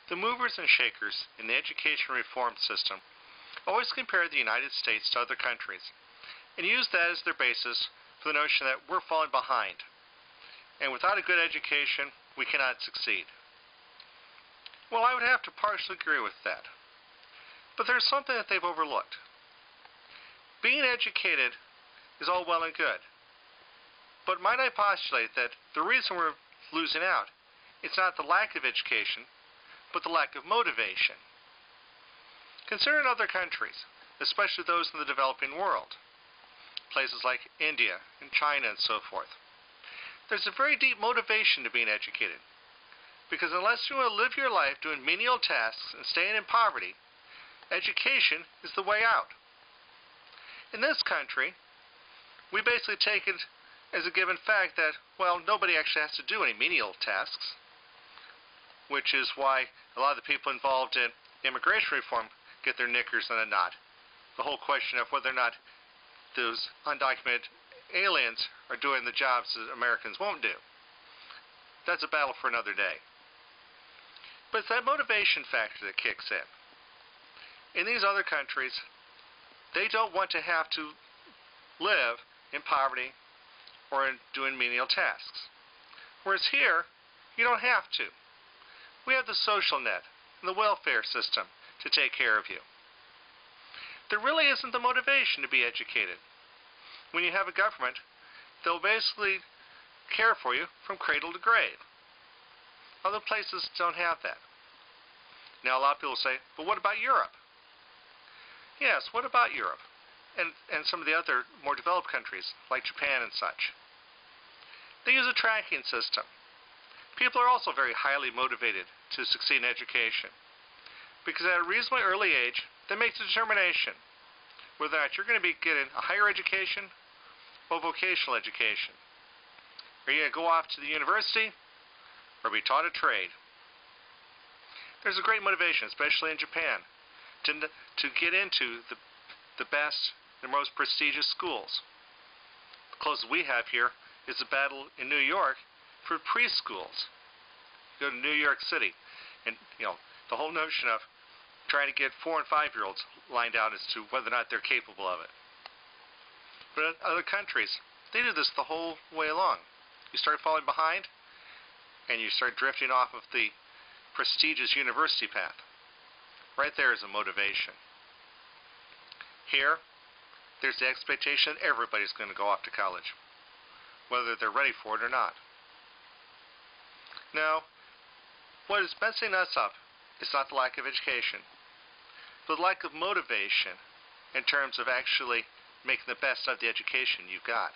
The movers and shakers in the education reform system always compare the United States to other countries and use that as their basis for the notion that we're falling behind, and without a good education, we cannot succeed. Well, I would have to partially agree with that. But there's something that they've overlooked. Being educated is all well and good. But might I postulate that the reason we're losing out is not the lack of education, but the lack of motivation. Consider in other countries, especially those in the developing world, places like India and China and so forth. There's a very deep motivation to being educated, because unless you want to live your life doing menial tasks and staying in poverty, education is the way out. In this country, we basically take it as a given fact that, well, nobody actually has to do any menial tasks, which is why a lot of the people involved in immigration reform get their knickers in a knot. The whole question of whether or not those undocumented aliens are doing the jobs that Americans won't do. That's a battle for another day. But it's that motivation factor that kicks in. In these other countries, they don't want to have to live in poverty or in doing menial tasks. Whereas here, you don't have to. We have the social net and the welfare system to take care of you. There really isn't the motivation to be educated. When you have a government, they'll basically care for you from cradle to grave. Other places don't have that. Now a lot of people say, but what about Europe? Yes, what about Europe? And some of the other more developed countries, like Japan and such. They use a tracking system. People are also very highly motivated to succeed in education, because at a reasonably early age, they make the determination whether or not you're going to be getting a higher education or vocational education. Are you going to go off to the university or be taught a trade? There's a great motivation, especially in Japan, to get into the best and most prestigious schools. The closest we have here is the battle in New York for preschools. You go to New York City, and the whole notion of trying to get 4- and 5-year-olds lined out as to whether or not they're capable of it. But in other countries, they do this the whole way along. You start falling behind, and you start drifting off of the prestigious university path. Right there is a motivation. Here, there's the expectation that everybody's going to go off to college, whether they're ready for it or not. Now, what is messing us up is not the lack of education, but the lack of motivation in terms of actually making the best of the education you've got.